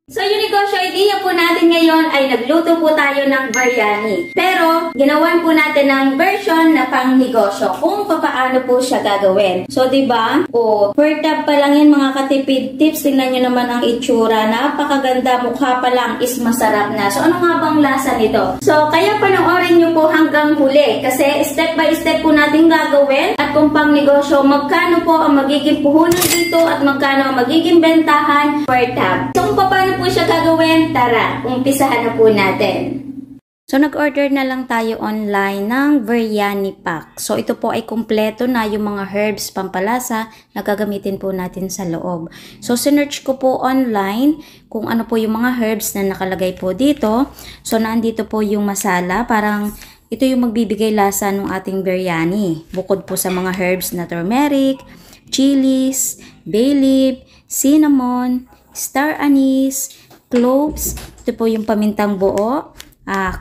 So yung negosyo idea po natin ngayon ay nagluto po tayo ng biryani. Pero ginawan po natin ng version na pang negosyo kung paano po siya gagawin. So diba? Per tab pa lang yan mga katipid tips. Tingnan nyo naman ang itsura. Napakaganda, mukha pa lang is masarap na. So ano nga bang lasa nito? So kaya panoorin nyo po hanggang huli. Kasi step by step po natin gagawin. At kung pang negosyo, magkano po ang magiging puhunan dito at magkano ang magiging bentahan per tab. So kung paano po siya gagawin, tara, umpisahan na po natin. So, nag-order na lang tayo online ng biryani pack. So, ito po ay kumpleto na yung mga herbs pampalasa na gagamitin po natin sa loob. So, sinearch ko po online kung ano po yung mga herbs na nakalagay po dito. So, nandito po yung masala. Parang ito yung magbibigay lasa ng ating biryani. Bukod po sa mga herbs na turmeric, chilies, bay leaf, cinnamon, star anise, cloves, ito po yung pamintang buo,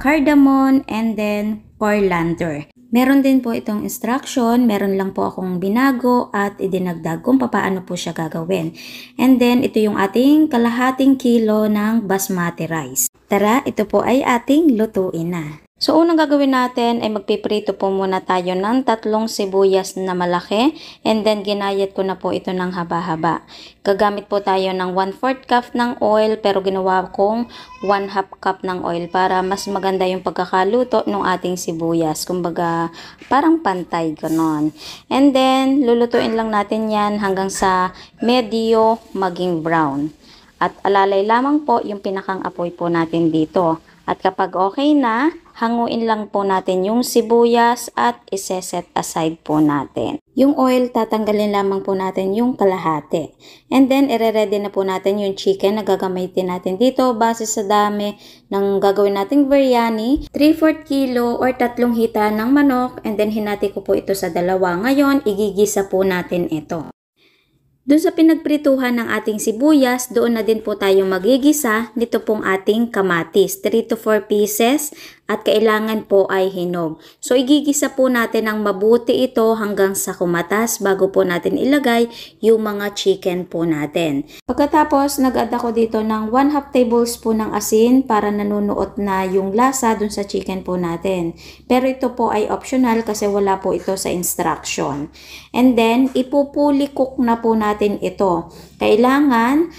cardamom, and then coriander. Meron din po itong instruction, meron lang po akong binago at idinagdag kung paano po siya gagawin. And then ito yung ating kalahating kilo ng basmati rice. Tara, ito po ay ating lutuin na. So, unang gagawin natin ay magpiprito po muna tayo ng 3 sibuyas na malaki. And then, ginayat ko na po ito ng haba-haba. Gagamit po tayo ng 1/4 cup ng oil pero ginawa kong 1/2 cup ng oil para mas maganda yung pagkakaluto ng ating sibuyas. Kumbaga, parang pantay ganon. And then, lulutuin lang natin yan hanggang sa medyo maging brown. At alalay lamang po yung pinakang apoy po natin dito. At kapag okay na, hanguin lang po natin yung sibuyas at iseset aside po natin. Yung oil, tatanggalin lamang po natin yung kalahati. And then, ire-ready na po natin yung chicken na gagamitin natin dito base sa dami ng gagawin nating biryani. 3/4 kilo or 3 hita ng manok. And then, hinati ko po ito sa 2. Ngayon, igigisa po natin ito. Doon sa pinagprituhan ng ating sibuyas, doon na din po tayo magigisa nito pong ating kamatis. 3 to 4 pieces at kailangan po ay hinog. So, igigisa po natin ng mabuti ito hanggang sa kumatas bago po natin ilagay yung mga chicken po natin. Pagkatapos, nag-add ako dito ng 1/2 tablespoon ng asin para nanunuot na yung lasa dun sa chicken po natin. Pero ito po ay optional kasi wala po ito sa instruction. And then, ipupuli cook na po natin ito. Kailangan,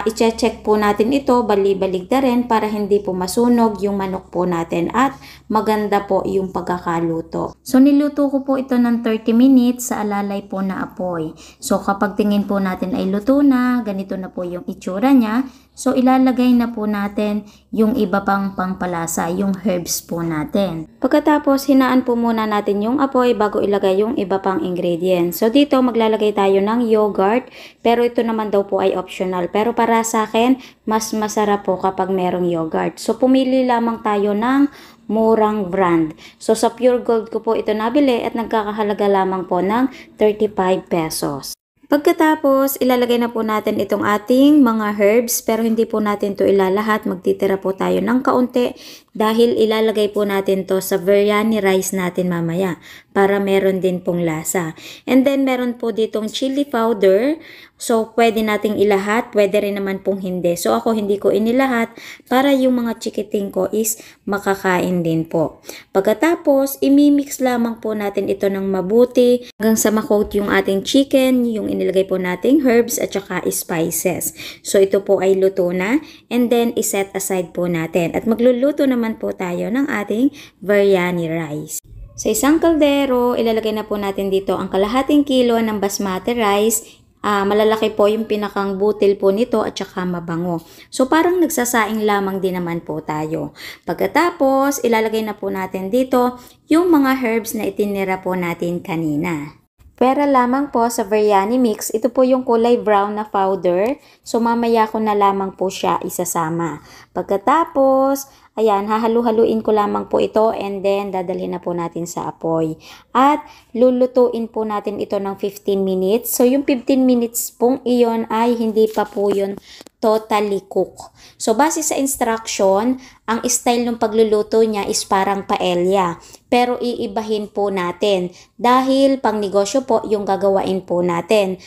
i-check po natin ito, bali-balig na rin para hindi po masunog yung manok po natin at maganda po yung pagkakaluto. So, niluto ko po ito ng 30 minutes sa alalay po na apoy. So, kapag tingin po natin ay luto na, ganito na po yung itsura niya. So, ilalagay na po natin yung iba pang pangpalasa, yung herbs po natin. Pagkatapos, hinaan po muna natin yung apoy bago ilagay yung iba pang ingredients. So, dito maglalagay tayo ng yogurt, pero ito naman daw po ay optional. Pero para sa akin, mas masarap po kapag merong yogurt. So, pumili lamang tayo ng murang brand. So, sa Pure Gold ko po ito nabili at nagkakahalaga lamang po ng 35 pesos. Pagkatapos, ilalagay na po natin itong ating mga herbs pero hindi po natin to ilalahat. Magtitira po tayo ng kaunti dahil ilalagay po natin to sa biryani rice natin mamaya para meron din pong lasa. And then, meron po ditong chili powder. So, pwede nating ilahat, pwede rin naman pong hindi. So, ako hindi ko inilahat para yung mga chikiting ko is makakain din po. Pagkatapos, imimix lamang po natin ito ng mabuti hanggang sa makoat yung ating chicken, yung inilagay po nating herbs at saka spices. So, ito po ay luto na and then iset aside po natin. At magluluto naman po tayo ng ating biryani rice. Sa isang kaldero, ilalagay na po natin dito ang kalahating kilo ng basmati rice. Malalaki po yung pinakang butil po nito at saka mabango. So, parang nagsasaing lamang din naman po tayo. Pagkatapos, ilalagay na po natin dito yung mga herbs na itinira po natin kanina. Pera lamang po sa biryani mix, ito po yung kulay brown na powder. So, mamaya ko na lamang po siya isasama. Pagkatapos, ayan, hahalu-haluin ko lamang po ito and then dadalhin na po natin sa apoy. At lulutuin po natin ito ng 15 minutes. So, yung 15 minutes pong iyon ay hindi pa po yun totally cook. So, base sa instruction, ang style ng pagluluto niya is parang paella. Pero iibahin po natin dahil pang negosyo po yung gagawain po natin.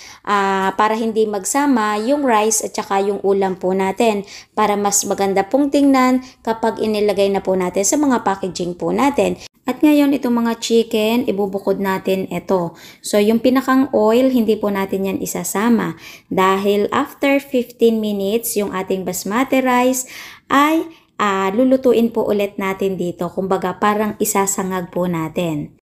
Para hindi magsama yung rice at saka yung ulam po natin. Para mas maganda pong tingnan kapag inilagay na po natin sa mga packaging po natin. At ngayon, itong mga chicken, ibubukod natin ito. So, yung pinakang oil, hindi po natin yan isasama. Dahil after 15 minutes, yung ating basmati rice ay lulutuin po ulit natin dito. Kumbaga, parang isasangag po natin.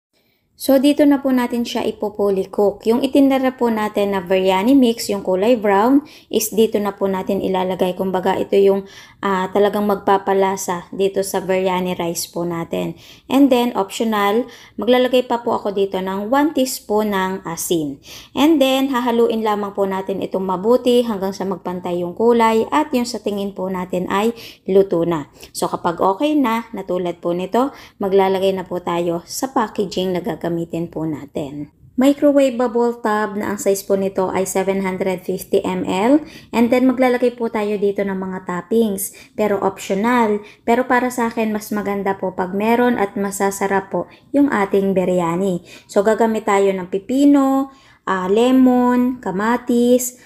So, dito na po natin siya ipupuli cook. Yung itinara po natin na biryani mix, yung kulay brown, is dito na po natin ilalagay. Kumbaga, ito yung talagang magpapalasa dito sa biryani rice po natin. And then, optional, maglalagay pa po ako dito ng 1 teaspoon ng asin. And then, hahaluin lamang po natin itong mabuti hanggang sa magpantay yung kulay at yung sa tingin po natin ay luto na. So, kapag okay na, natulad po nito, maglalagay na po tayo sa packaging na gagamitin po natin. Microwavable tub na ang size po nito ay 750 ml. And then maglalagay po tayo dito ng mga toppings. Pero optional. Pero para sa akin mas maganda po pag meron at masasarap po yung ating biryani. So gagamit tayo ng pipino, lemon, kamatis,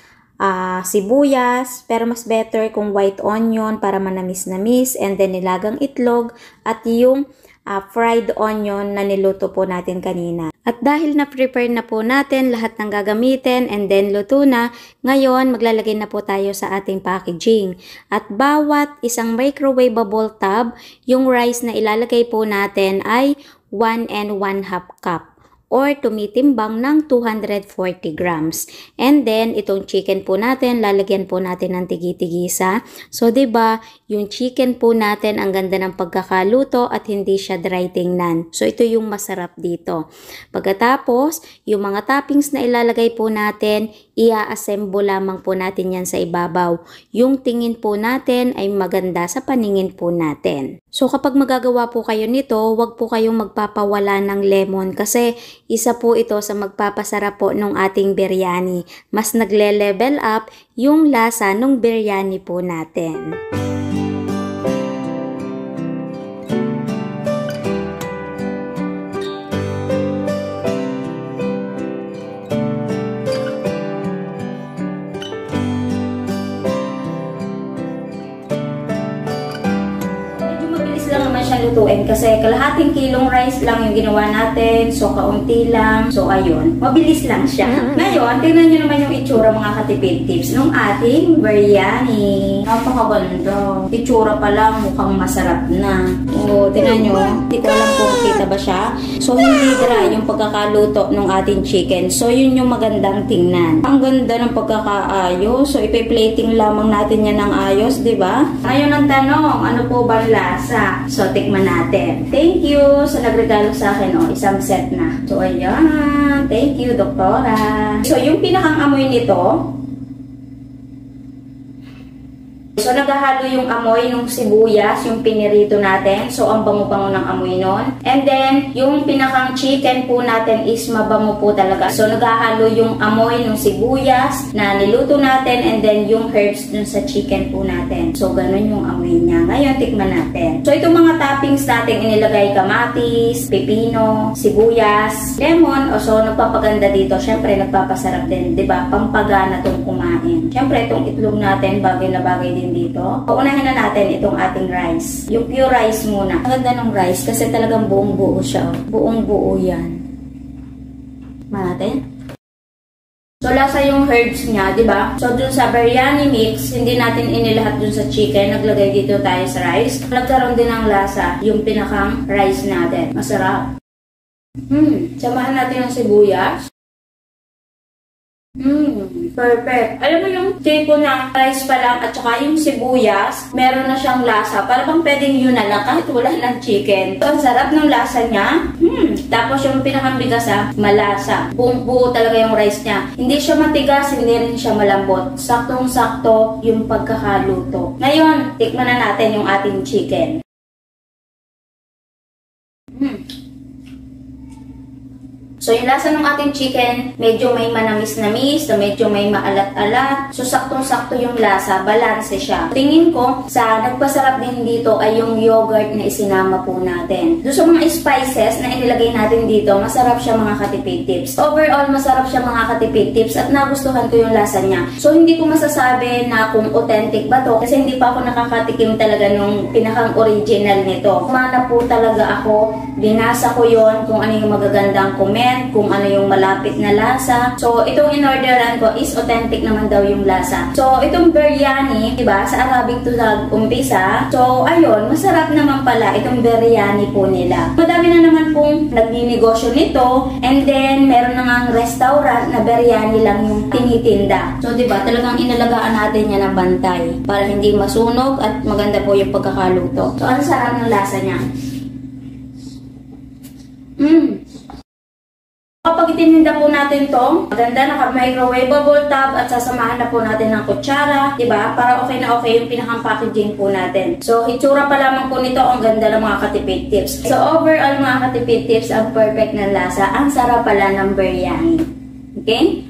sibuyas. Pero mas better kung white onion para manamis-namis. And then nilagang itlog at yung fried onion na niluto po natin kanina. At dahil na-prepare na po natin lahat ng gagamitin and then luto na, ngayon maglalagay na po tayo sa ating packaging. At bawat isang microwavable tub, yung rice na ilalagay po natin ay 1 1/2 cup. Or tumitimbang ng 240 grams. And then, itong chicken po natin, lalagyan po natin ng tigi-tigisa. So, diba, yung chicken po natin, ang ganda ng pagkakaluto at hindi siya dry tingnan. So, ito yung masarap dito. Pagkatapos, yung mga toppings na ilalagay po natin, i-assemble lamang po natin yan sa ibabaw. Yung tingin po natin ay maganda sa paningin po natin. So, kapag magagawa po kayo nito, wag po kayong magpapawala ng lemon kasi isa po ito sa magpapasarap po ng ating biryani. Mas nagle-level up yung lasa ng biryani po natin. Lutuin kasi kalahating kilong rice lang yung ginawa natin, so kaunti lang, so ayun, mabilis lang siya. Ngayon, tingnan nyo naman yung itsura mga katipid tips ng ating biryani. Napakaganda. Itsura pa lang, mukhang masarap na. O, tingnan nyo, hindi ko alam kung kita ba siya. So, hindi dry yung pagkakaluto ng ating chicken. So, yun yung magandang tingnan. Ang ganda ng pagkakaayos. So, ipe-plating lamang natin yan ng ayos, di ba? Ngayon ang tanong, ano po ba lasa? So, tikman natin. Thank you sa nagregalo sa akin, isang set na. So, ayan. Thank you, doktora. So, yung pinakang amoy nito, so, naghahalo yung amoy ng sibuyas, yung pinirito natin. So, ang bango-bango ng amoy nun. And then, yung pinakang chicken po natin is mabango po talaga. So, naghahalo yung amoy ng sibuyas na niluto natin and then yung herbs dun sa chicken po natin. So, ganun yung amoy niya. Ngayon, tikman natin. So, itong mga toppings natin inilagay kamatis, pipino, sibuyas, lemon. So, nagpapaganda dito. Syempre, nagpapasarap din. Diba? Pampagana tong kumain. Syempre, itong itlog natin, bagay na bagay din dito. Paunahin na natin itong ating rice. Yung pure rice muna. Ang ganda ng rice kasi talagang buong buo siya. Buong buo yan. Natin. So, lasa yung herbs niya, di ba? So, dun sa biryani mix, hindi natin inilahat dun sa chicken. Naglagay dito tayo sa rice. Nagkaroon din ng lasa yung pinakang rice natin. Masarap. Samahan natin ng sibuyas. Perfect. Alam mo yung tipo ng rice pa lang at saka yung sibuyas, meron na siyang lasa. Para bang pwedeng yun na lang kahit wala ng chicken. So, ang sarap ng lasa niya. Tapos yung pinakambigas malasa. Buong buo talaga yung rice niya. Hindi siya matigas, hindi rin siya malambot. Saktong-sakto yung pagkakaluto. Ngayon, tikman na natin yung ating chicken. So, yung lasa ng ating chicken, medyo may manamis-namis, medyo may maalat-alat. So, saktong-sakto yung lasa, balanse siya. Tingin ko, sa nagpasarap din dito ay yung yogurt na isinama po natin. Doon sa mga spices na inilagay natin dito, masarap siya mga katipid tips. Overall, masarap siya mga katipid tips at nagustuhan ko yung lasa niya. So, hindi ko masasabi na kung authentic ba to kasi hindi pa ako nakakatikim talaga nung pinakang original nito. Kumana po talaga ako, binasa ko yon kung ano yung magagandang comment, kung ano yung malapit na lasa. So, itong in-orderan ko is authentic naman daw yung lasa. So, itong biryani, diba, sa Arabic to nag-umpisa. So, ayun, masarap naman pala itong biryani po nila. Madami na naman pong nagninegosyo nito and then, meron na ngang restaurant na biryani lang yung tinitinda. So, diba, talagang inalagaan natin yan ng bantay para hindi masunog at maganda po yung pagkakaluto. So, ang sarap ng lasa niya. Kapag itininda po natin to, maganda naka-microwavable tab at sasamahan na po natin ng kutsara, diba? Para okay na okay yung pinakang-packaging po natin. So, itsura pa lamang po nito, ang ganda ng mga katipid tips. So, overall mga katipid tips, ang perfect na lasa. Ang sarap pala ng biryani. Okay?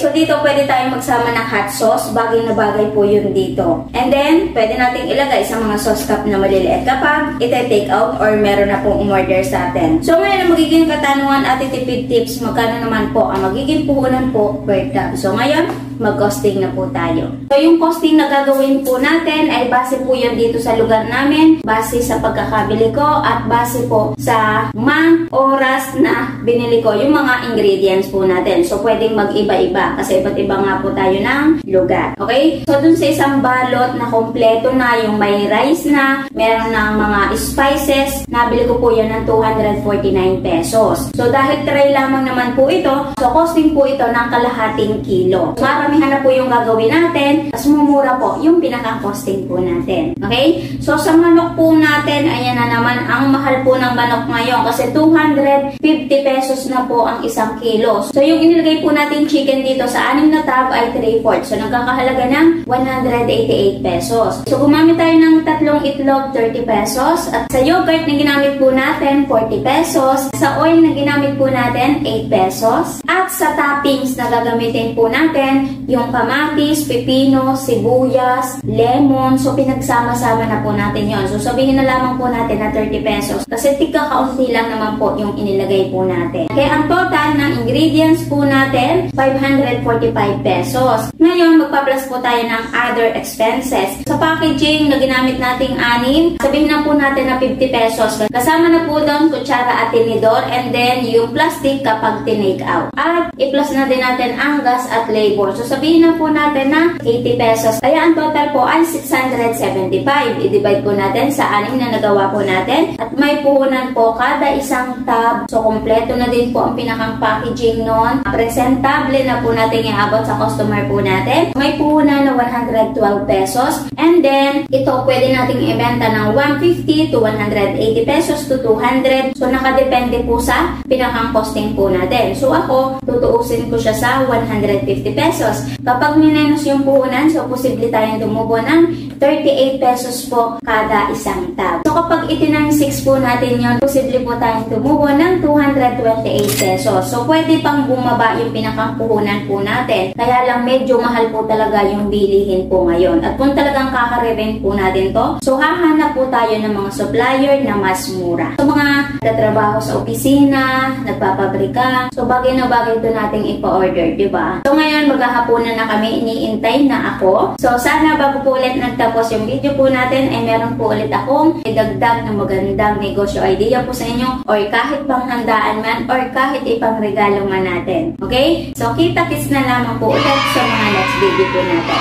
So, dito pwede tayong magsama ng hot sauce. Bagay na bagay po yun dito. And then, pwede nating ilagay sa mga sauce cup na maliliit kapag ite-take out or meron na pong umorder sa atin. So, ngayon ang magiging katanungan at tipid tips, magkano naman po ang magiging puhunan po per tub. So, ngayon, mag-costing na po tayo. So, yung costing na gagawin po natin ay base po yan dito sa lugar namin, base sa pagkakabili ko, at base po sa month, oras na binili ko yung mga ingredients po natin. So, pwedeng mag-iba-iba kasi iba't iba nga po tayo ng lugar. Okay? So, dun sa isang balot na kompleto na, yung may rice na, meron ng mga spices, nabili ko po yan ng 249 pesos. So, dahil try lamang naman po ito, so costing po ito ng kalahating kilo. Maramihan na po yung gagawin natin, mas mumura po yung pinaka-costing po natin. Okay? So, sa manok po natin, ayan na naman, ang mahal po ng manok ngayon kasi 250 pesos na po ang isang kilo. So, yung inilagay po natin chicken dito sa 6 na tab ay 3/4. So, nagkakahalaga ng 188 pesos. So, gumamit tayo ng 3 itlog, 30 pesos. At sa yogurt na ginamit po natin, 40 pesos. Sa oil na ginamit po natin, 8 pesos. At sa toppings na gagamitin po natin, yung kamatis, pipino, sibuyas, lemon. So, pinagsama-sama na po natin yon. So, sabihin na lamang po natin na 30 pesos. Kasi tika-kaunti lang naman po yung inilagay po natin. Kaya ang total ng ingredients po natin, 545 pesos. Ngayon, magpa-plus po tayo ng other expenses. Sa packaging na ginamit nating 6, sabihin na po natin na 50 pesos. Kasama na po doon kutsara at tinidor and then yung plastic kapag tinake out. At i-plus na din natin ang gas at labor. So, sabihin na po natin na 80 pesos. Kaya ang total po ay 675. I-divide po natin sa 6 na nagawa po natin. At may puhunan po kada isang tab. So, kompleto na din po ang pinakang packaging nun. Presentable na po natin iabot sa customer po natin. May puhunan na 112 pesos. And then, ito pwede nating ibenta ng 150 to 180 pesos to 200. So, nakadepende po sa pinakang costing po natin. So, ako, tutuusin ko siya sa 150 pesos. Kapag minenus yung puhunan, so posible tayong tumubo ng 38 pesos po kada isang tab. So kapag itinang-6 po natin yun, posible po tayong tumubo ng 228 pesos. So pwede pang bumaba yung pinakang puhunan po natin. Kaya lang medyo mahal po talaga yung bilihin po ngayon. At kung talagang kakarebent po natin to, so hahanap po tayo ng mga supplier na mas mura. So mga nagtatrabaho sa opisina, nagpapabrika, so bagay na bagay ito nating ipa-order, diba? So ngayon, maghahaponan na kami, iniintay na ako. So sana bago po ulit nagtapos yung video po natin, ay meron po ulit akong idagdag na magandang negosyo idea po sa inyo or kahit panghandaan man or kahit ipang regalo man natin. Okay? So kita-kits na lamang po ulit sa mga next video po natin.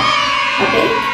Okay?